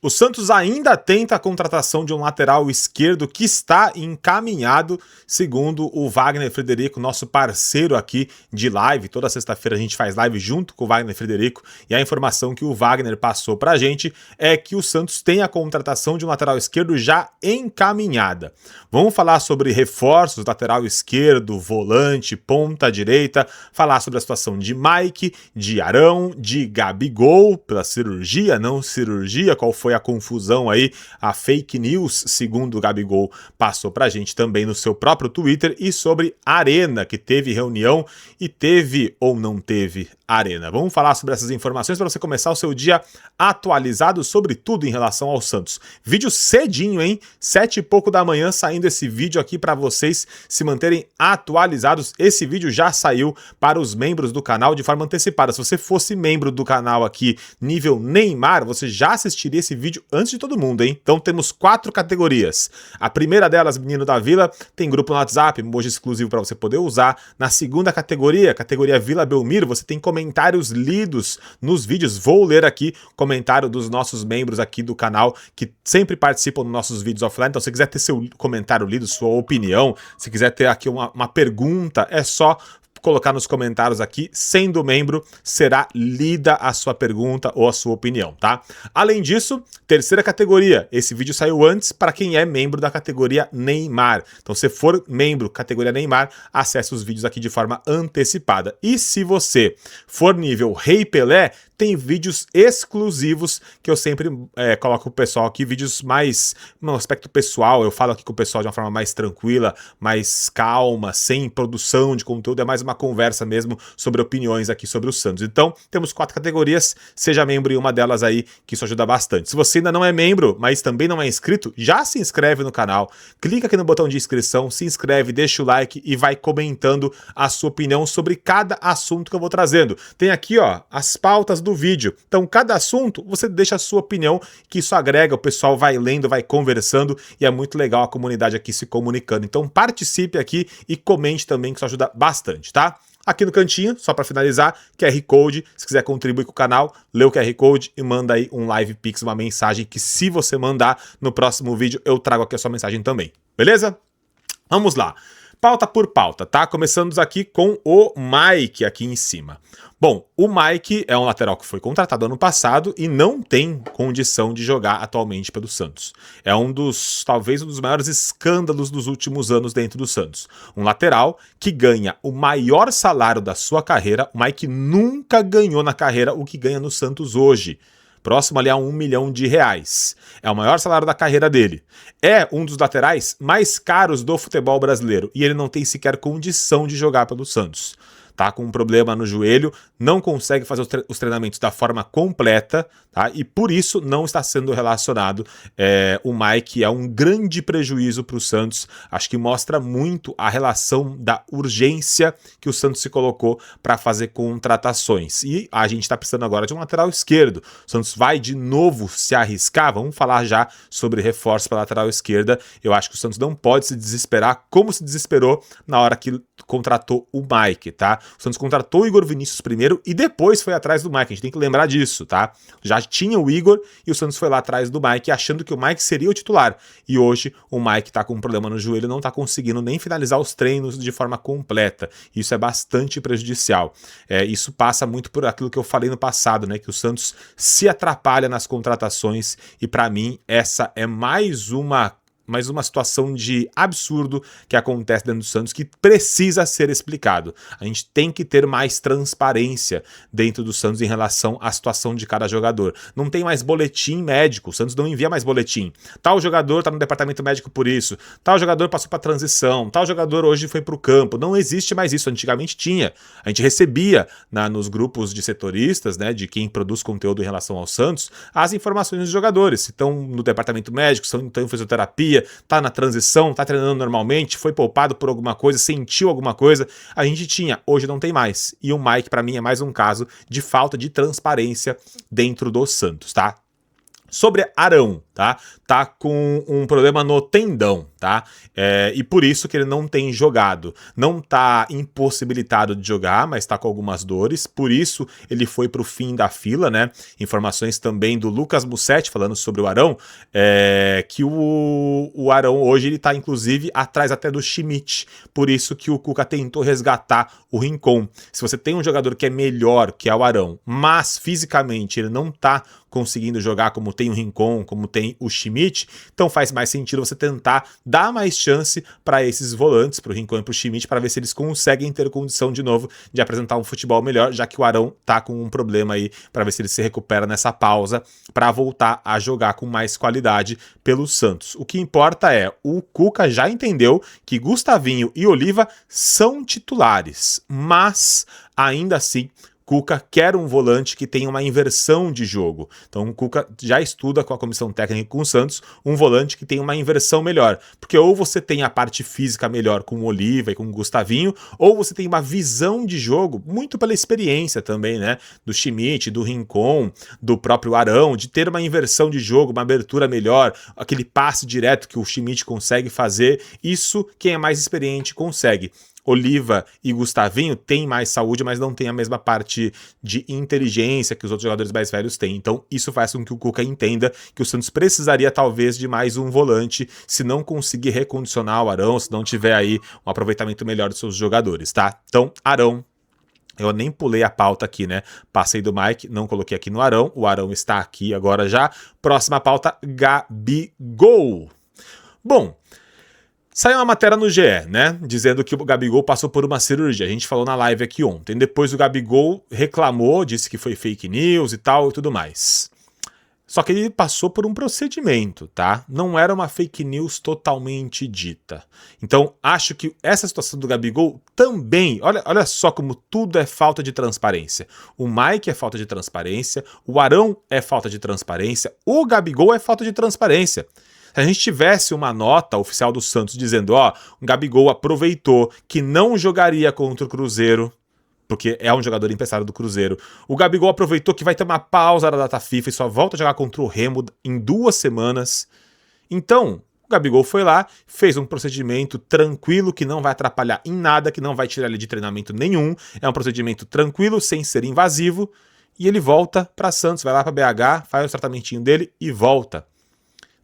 O Santos ainda tenta a contratação de um lateral esquerdo que está encaminhado, segundo o Wagner Frederico, nosso parceiro aqui de live. Toda sexta-feira a gente faz live junto com o Wagner Frederico, e a informação que o Wagner passou pra gente é que o Santos tem a contratação de um lateral esquerdo já encaminhada. Vamos falar sobre reforços, lateral esquerdo, volante, ponta direita, falar sobre a situação de Mike, de Arão, de Gabigol, pela cirurgia, não cirurgia, qual foi a confusão aí, a fake news, segundo o Gabigol passou pra gente também no seu próprio Twitter, e sobre Arena, que teve reunião e teve ou não teve Arena. Vamos falar sobre essas informações para você começar o seu dia atualizado sobre tudo em relação ao Santos. Vídeo cedinho, hein? 7 e pouco da manhã saindo esse vídeo aqui para vocês se manterem atualizados. Esse vídeo já saiu para os membros do canal de forma antecipada. Se você fosse membro do canal aqui nível Neymar, você já assistiria esse vídeo antes de todo mundo, hein? Então temos 4 categorias. A primeira delas, Menino da Vila, tem grupo no WhatsApp, emoji exclusivo para você poder usar. Na segunda categoria, categoria Vila Belmiro, você tem comentários lidos nos vídeos. Vou ler aqui comentário dos nossos membros aqui do canal que sempre participam dos nossos vídeos offline. Então se quiser ter seu comentário lido, sua opinião, se quiser ter aqui uma pergunta, é só colocar nos comentários aqui, sendo membro, será lida a sua pergunta ou a sua opinião, tá? Além disso, terceira categoria, esse vídeo saiu antes para quem é membro da categoria Neymar. Então, se for membro categoria Neymar, acesse os vídeos aqui de forma antecipada. E se você for nível Rei Pelé, tem vídeos exclusivos que eu sempre coloco o pessoal aqui, vídeos mais no aspecto pessoal, eu falo aqui com o pessoal de uma forma mais tranquila, mais calma, sem produção de conteúdo, é mais uma conversa mesmo sobre opiniões aqui sobre o Santos. Então, temos 4 categorias, seja membro em uma delas aí, que isso ajuda bastante. Se você ainda não é membro, mas também não é inscrito, já se inscreve no canal, clica aqui no botão de inscrição, se inscreve, deixa o like e vai comentando a sua opinião sobre cada assunto que eu vou trazendo. Tem aqui, ó, as pautas do vídeo. Então, cada assunto, você deixa a sua opinião, que isso agrega, o pessoal vai lendo, vai conversando, e é muito legal a comunidade aqui se comunicando. Então, participe aqui e comente também, que isso ajuda bastante, tá? Aqui no cantinho, só para finalizar, QR Code, se quiser contribuir com o canal, lê o QR Code e manda aí um Live Pix, uma mensagem que se você mandar no próximo vídeo, eu trago aqui a sua mensagem também, beleza? Vamos lá. Pauta por pauta, tá? Começamos aqui com o Mike aqui em cima. Bom, o Mike é um lateral que foi contratado ano passado e não tem condição de jogar atualmente pelo Santos. É talvez um dos maiores escândalos dos últimos anos dentro do Santos. Um lateral que ganha o maior salário da sua carreira. O Mike nunca ganhou na carreira o que ganha no Santos hoje. Próximo ali a R$1 milhão. É o maior salário da carreira dele. É um dos laterais mais caros do futebol brasileiro e ele não tem sequer condição de jogar pelo Santos. Tá com um problema no joelho, não consegue fazer os treinamentos da forma completa, tá? E por isso não está sendo relacionado. O Mike é um grande prejuízo para o Santos. Acho que mostra muito a relação da urgência que o Santos se colocou para fazer contratações. E a gente está precisando agora de um lateral esquerdo. O Santos vai de novo se arriscar. Vamos falar já sobre reforço para a lateral esquerda. Eu acho que o Santos não pode se desesperar como se desesperou na hora que contratou o Mike, tá? O Santos contratou o Igor Vinícius primeiro e depois foi atrás do Mike. A gente tem que lembrar disso, tá? Já tinha o Igor e o Santos foi lá atrás do Mike achando que o Mike seria o titular. E hoje o Mike tá com um problema no joelho, não tá conseguindo nem finalizar os treinos de forma completa. Isso é bastante prejudicial. Isso passa muito por aquilo que eu falei no passado, né? Que o Santos se atrapalha nas contratações e para mim essa é mais uma situação de absurdo que acontece dentro do Santos que precisa ser explicado. A gente tem que ter mais transparência dentro do Santos em relação à situação de cada jogador. Não tem mais boletim médico, o Santos não envia mais boletim. Tal jogador está no departamento médico por isso, tal jogador passou para transição, tal jogador hoje foi para o campo. Não existe mais isso, antigamente tinha. A gente recebia nos grupos de setoristas, né, de quem produz conteúdo em relação ao Santos, as informações dos jogadores, se estão no departamento médico, se estão em fisioterapia, tá na transição, tá treinando normalmente, foi poupado por alguma coisa, sentiu alguma coisa, a gente tinha, hoje não tem mais. E o Mike, para mim, é mais um caso de falta de transparência dentro do Santos, tá? Sobre Arão. tá? Tá com um problema no tendão, tá? E por isso que ele não tem jogado. Não tá impossibilitado de jogar, mas tá com algumas dores. Por isso ele foi pro fim da fila, né? Informações também do Lucas Mussetti falando sobre o Arão, que o Arão hoje ele tá inclusive atrás até do Schmidt. Por isso que o Cuca tentou resgatar o Rincon. Se você tem um jogador que é melhor, que é o Arão, mas fisicamente ele não tá conseguindo jogar como tem o Rincon, como tem o Schmidt, então faz mais sentido você tentar dar mais chance para esses volantes, para o Rincon e para o Schmidt, para ver se eles conseguem ter condição de novo de apresentar um futebol melhor, já que o Arão tá com um problema aí, para ver se ele se recupera nessa pausa, para voltar a jogar com mais qualidade pelo Santos. O que importa é, o Cuca já entendeu que Gustavinho e Oliva são titulares, mas ainda assim Cuca quer um volante que tenha uma inversão de jogo. Então o Cuca já estuda com a comissão técnica com o Santos um volante que tenha uma inversão melhor. Porque ou você tem a parte física melhor com o Oliva e com o Gustavinho, ou você tem uma visão de jogo, muito pela experiência também, né? Do Schmidt, do Rincon, do próprio Arão, de ter uma inversão de jogo, uma abertura melhor, aquele passe direto que o Schmidt consegue fazer. Isso quem é mais experiente consegue. Oliva e Gustavinho têm mais saúde, mas não tem a mesma parte de inteligência que os outros jogadores mais velhos têm. Então isso faz com que o Cuca entenda que o Santos precisaria talvez de mais um volante se não conseguir recondicionar o Arão, se não tiver aí um aproveitamento melhor dos seus jogadores, tá? Então, Arão, eu nem pulei a pauta aqui, né? Passei do Mike, não coloquei aqui no Arão. O Arão está aqui agora já. Próxima pauta, Gabigol. Bom, saiu uma matéria no GE, né, dizendo que o Gabigol passou por uma cirurgia. A gente falou na live aqui ontem. Depois o Gabigol reclamou, disse que foi fake news e tal e tudo mais. Só que ele passou por um procedimento, tá? Não era uma fake news totalmente dita. Então, acho que essa situação do Gabigol também... Olha só como tudo é falta de transparência. O Mike é falta de transparência, o Arão é falta de transparência, o Gabigol é falta de transparência. Se a gente tivesse uma nota oficial do Santos dizendo, ó, o Gabigol aproveitou que não jogaria contra o Cruzeiro, porque é um jogador emprestado do Cruzeiro. O Gabigol aproveitou que vai ter uma pausa da data FIFA e só volta a jogar contra o Remo em 2 semanas. Então, o Gabigol foi lá, fez um procedimento tranquilo que não vai atrapalhar em nada, que não vai tirar ele de treinamento nenhum. É um procedimento tranquilo, sem ser invasivo. E ele volta para Santos, vai lá para BH, faz o tratamentinho dele e volta.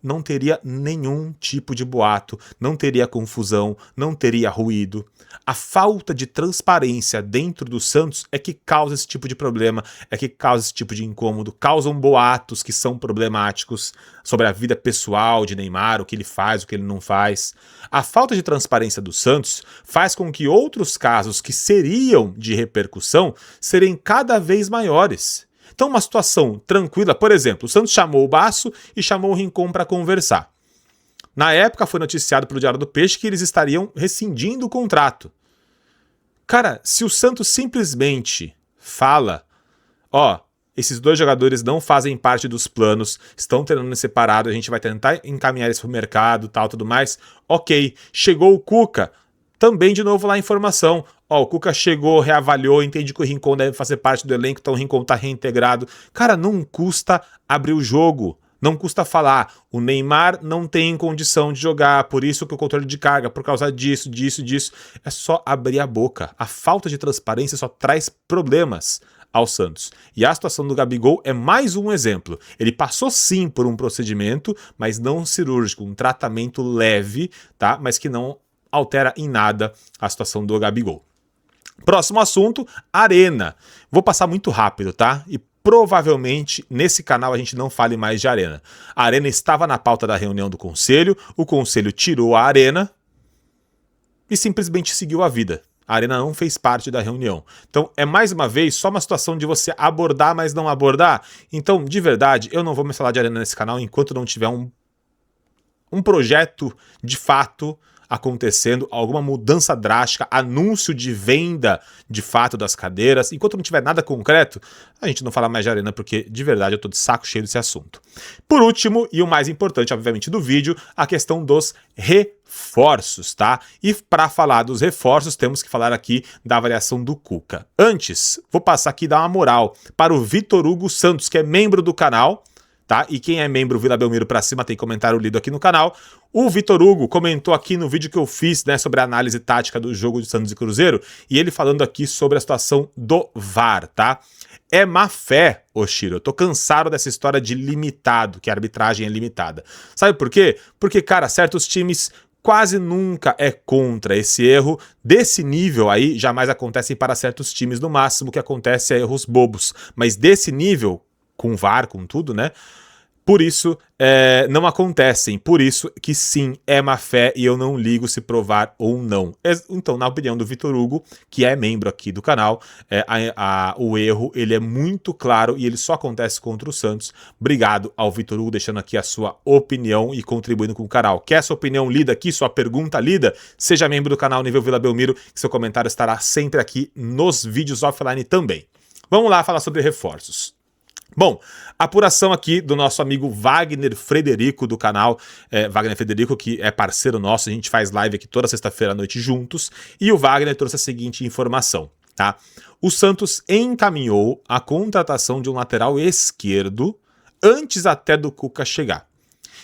Não teria nenhum tipo de boato, não teria confusão, não teria ruído. A falta de transparência dentro do Santos é que causa esse tipo de problema, é que causa esse tipo de incômodo, causam boatos que são problemáticos sobre a vida pessoal de Neymar, o que ele faz, o que ele não faz. A falta de transparência do Santos faz com que outros casos que seriam de repercussão serem cada vez maiores. Então, uma situação tranquila, por exemplo, o Santos chamou o Basso e chamou o Rincon para conversar. Na época foi noticiado pelo Diário do Peixe que eles estariam rescindindo o contrato. Cara, se o Santos simplesmente fala, ó, esses 2 jogadores não fazem parte dos planos, estão treinando separado, a gente vai tentar encaminhar eles para o mercado, tal, tudo mais, ok, chegou o Cuca, também de novo lá a informação, ó, o Cuca chegou, reavaliou, entende que o Rincon deve fazer parte do elenco, então o Rincon tá reintegrado. Cara, não custa abrir o jogo, não custa falar, o Neymar não tem condição de jogar, por isso que o controle de carga, por causa disso. É só abrir a boca. A falta de transparência só traz problemas ao Santos. E a situação do Gabigol é mais um exemplo. Ele passou sim por um procedimento, mas não cirúrgico, um tratamento leve, tá? Mas que não altera em nada a situação do Gabigol. Próximo assunto, Arena. Vou passar muito rápido, tá? E provavelmente nesse canal a gente não fale mais de Arena. A Arena estava na pauta da reunião do Conselho, o Conselho tirou a Arena e simplesmente seguiu a vida. A Arena não fez parte da reunião. Então é mais uma vez só uma situação de você abordar, mas não abordar. Então, de verdade, eu não vou mais falar de Arena nesse canal enquanto não tiver um projeto de fato acontecendo, alguma mudança drástica, anúncio de venda de fato das cadeiras. Enquanto não tiver nada concreto, a gente não fala mais de Arena, porque de verdade eu tô de saco cheio desse assunto. Por último, e o mais importante obviamente do vídeo, a questão dos reforços, tá? E para falar dos reforços, temos que falar aqui da avaliação do Cuca. Antes, vou passar aqui e dar uma moral para o Vitor Hugo Santos, que é membro do canal, tá? E quem é membro Vila Belmiro pra cima tem comentário lido aqui no canal. O Vitor Hugo comentou aqui no vídeo que eu fiz, né, sobre a análise tática do jogo de Santos e Cruzeiro, e ele falando aqui sobre a situação do VAR, tá? É má fé, Oshiro. Eu tô cansado dessa história de limitado, que a arbitragem é limitada. Sabe por quê? Porque, cara, certos times quase nunca é contra esse erro. Desse nível aí, jamais acontecem para certos times. No máximo, o que acontece é erros bobos. Mas desse nível, com VAR, com tudo, né? Por isso, não acontecem. Por isso que sim, é má fé e eu não ligo se provar ou não. Então, na opinião do Vitor Hugo, que é membro aqui do canal, o erro ele é muito claro e ele só acontece contra o Santos. Obrigado ao Vitor Hugo deixando aqui a sua opinião e contribuindo com o canal. Quer sua opinião lida aqui, sua pergunta lida? Seja membro do canal Nível Vila Belmiro, que seu comentário estará sempre aqui nos vídeos offline também. Vamos lá falar sobre reforços. Bom, apuração aqui do nosso amigo Wagner Frederico do canal, Wagner Frederico que é parceiro nosso, a gente faz live aqui toda sexta-feira à noite juntos, e o Wagner trouxe a seguinte informação, tá? O Santos encaminhou a contratação de um lateral esquerdo antes até do Cuca chegar.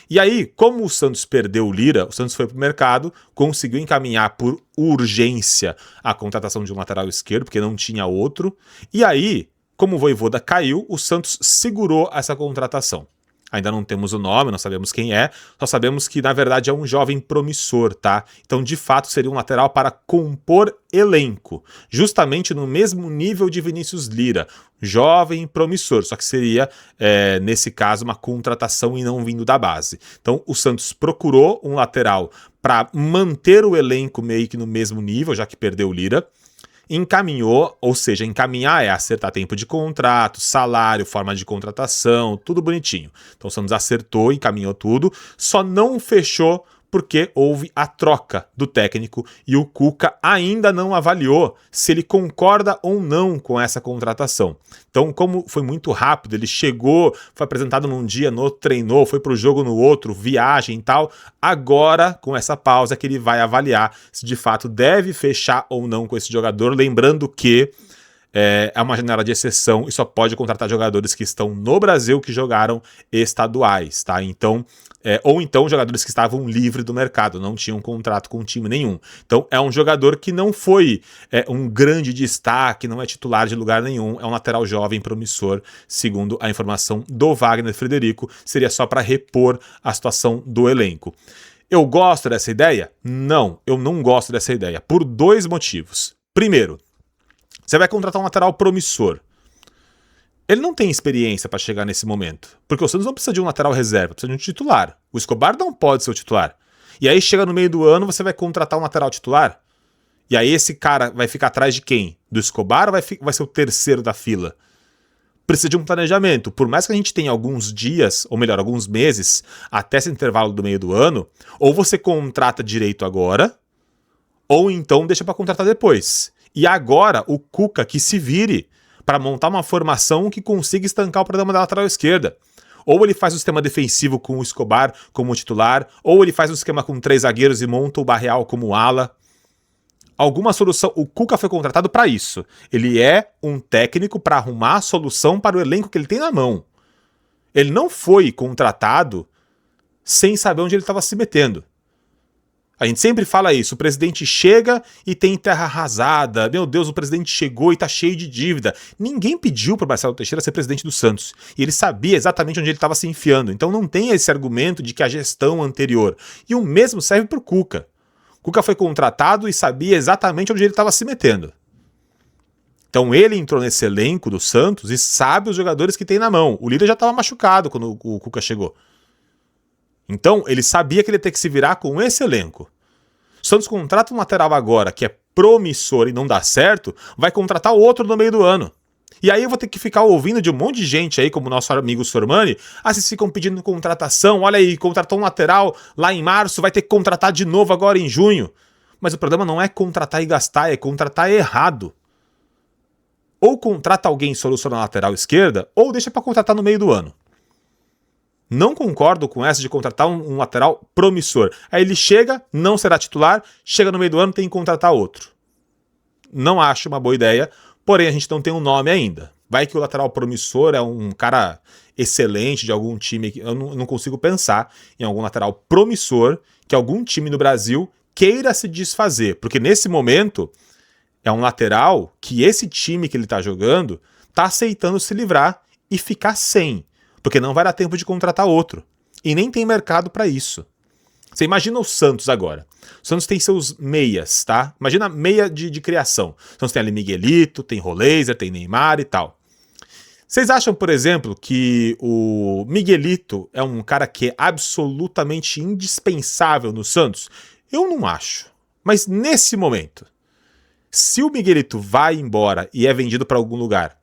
E aí, como o Santos perdeu o Lira, o Santos foi pro mercado, conseguiu encaminhar por urgência a contratação de um lateral esquerdo, porque não tinha outro, e aí, como o Vojvoda caiu, o Santos segurou essa contratação. Ainda não temos o nome, não sabemos quem é, só sabemos que, na verdade, é um jovem promissor, tá? Então, de fato, seria um lateral para compor elenco, justamente no mesmo nível de Vinícius Lira, jovem promissor, só que seria, nesse caso, uma contratação e não vindo da base. Então, o Santos procurou um lateral para manter o elenco meio que no mesmo nível, já que perdeu o Lira, encaminhou, ou seja, encaminhar é acertar tempo de contrato, salário, forma de contratação, tudo bonitinho. Então o Santos acertou, encaminhou tudo, só não fechou porque houve a troca do técnico e o Cuca ainda não avaliou se ele concorda ou não com essa contratação. Então, como foi muito rápido, ele chegou, foi apresentado num dia, no outro treinou, foi pro jogo no outro, viagem e tal, agora, com essa pausa, que ele vai avaliar se de fato deve fechar ou não com esse jogador, lembrando que é uma janela de exceção e só pode contratar jogadores que estão no Brasil que jogaram estaduais, tá? Então, ou então jogadores que estavam livres do mercado, não tinham contrato com time nenhum. Então é um jogador que não foi um grande destaque, não é titular de lugar nenhum, é um lateral jovem promissor, segundo a informação do Wagner Frederico, seria só para repor a situação do elenco. Eu gosto dessa ideia? Não, eu não gosto dessa ideia, por dois motivos. Primeiro, você vai contratar um lateral promissor. Ele não tem experiência para chegar nesse momento, porque o Santos não precisa de um lateral reserva, precisa de um titular. O Escobar não pode ser o titular. E aí chega no meio do ano, você vai contratar um lateral titular? E aí esse cara vai ficar atrás de quem? Do Escobar ou vai ser o terceiro da fila? Precisa de um planejamento. Por mais que a gente tenha alguns dias, ou melhor, alguns meses, até esse intervalo do meio do ano, ou você contrata direito agora, ou então deixa para contratar depois. E agora o Cuca que se vire para montar uma formação que consiga estancar o problema da lateral esquerda. Ou ele faz um sistema defensivo com o Escobar como titular, ou ele faz um esquema com 3 zagueiros e monta o Barreal como ala. Alguma solução. O Cuca foi contratado para isso. Ele é um técnico para arrumar a solução para o elenco que ele tem na mão. Ele não foi contratado sem saber onde ele estava se metendo. A gente sempre fala isso, o presidente chega e tem terra arrasada, meu Deus, o presidente chegou e tá cheio de dívida. Ninguém pediu para Marcelo Teixeira ser presidente do Santos, e ele sabia exatamente onde ele estava se enfiando, então não tem esse argumento de que a gestão anterior. E o mesmo serve para o Cuca. O Cuca foi contratado e sabia exatamente onde ele estava se metendo. Então ele entrou nesse elenco do Santos e sabe os jogadores que tem na mão. O Lira já estava machucado quando o Cuca chegou. Então, ele sabia que ele ia ter que se virar com esse elenco. O Santos contrata um lateral agora que é promissor e não dá certo, vai contratar outro no meio do ano. E aí eu vou ter que ficar ouvindo de um monte de gente aí, como o nosso amigo Sormani, vocês ficam pedindo contratação, olha aí, contratou um lateral lá em março, vai ter que contratar de novo agora em junho. Mas o problema não é contratar e gastar, é contratar errado. Ou contrata alguém e soluciona a lateral esquerda, ou deixa para contratar no meio do ano. Não concordo com essa de contratar um lateral promissor. Aí ele chega, não será titular, chega no meio do ano, tem que contratar outro. Não acho uma boa ideia, porém a gente não tem um nome ainda. Vai que o lateral promissor é um cara excelente de algum time. Eu não consigo pensar em algum lateral promissor que algum time no Brasil queira se desfazer. Porque nesse momento é um lateral que esse time que ele tá jogando tá aceitando se livrar e ficar sem. Porque não vai dar tempo de contratar outro. E nem tem mercado para isso. Você imagina o Santos agora. O Santos tem seus meias, tá? Imagina meia de criação. O Santos tem ali Miguelito, tem Roleiser, tem Neymar e tal. Vocês acham, por exemplo, que o Miguelito é um cara que é absolutamente indispensável no Santos? Eu não acho. Mas nesse momento, se o Miguelito vai embora e é vendido para algum lugar,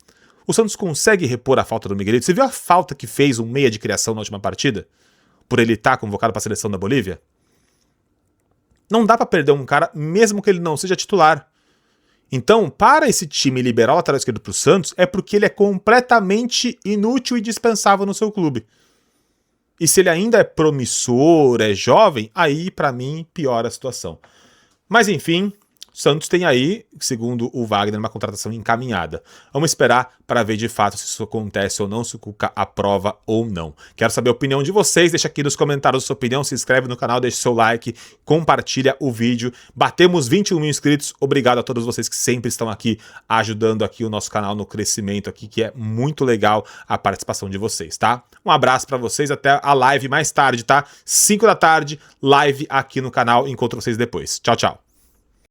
o Santos consegue repor a falta do Miguelito? Você viu a falta que fez um meia de criação na última partida? Por ele estar convocado para a seleção da Bolívia? Não dá para perder um cara, mesmo que ele não seja titular. Então, para esse time liberar o lateral esquerdo para o Santos, é porque ele é completamente inútil e dispensável no seu clube. E se ele ainda é promissor, é jovem, aí, para mim, piora a situação. Mas, enfim, o Santos tem aí, segundo o Wagner, uma contratação encaminhada. Vamos esperar para ver de fato se isso acontece ou não, se o Cuca aprova ou não. Quero saber a opinião de vocês, deixa aqui nos comentários a sua opinião, se inscreve no canal, deixa seu like, compartilha o vídeo. Batemos 21 mil inscritos, obrigado a todos vocês que sempre estão aqui ajudando aqui o nosso canal no crescimento aqui, que é muito legal a participação de vocês, tá? Um abraço para vocês, até a live mais tarde, tá? 5 da tarde, live aqui no canal, encontro vocês depois. Tchau, tchau.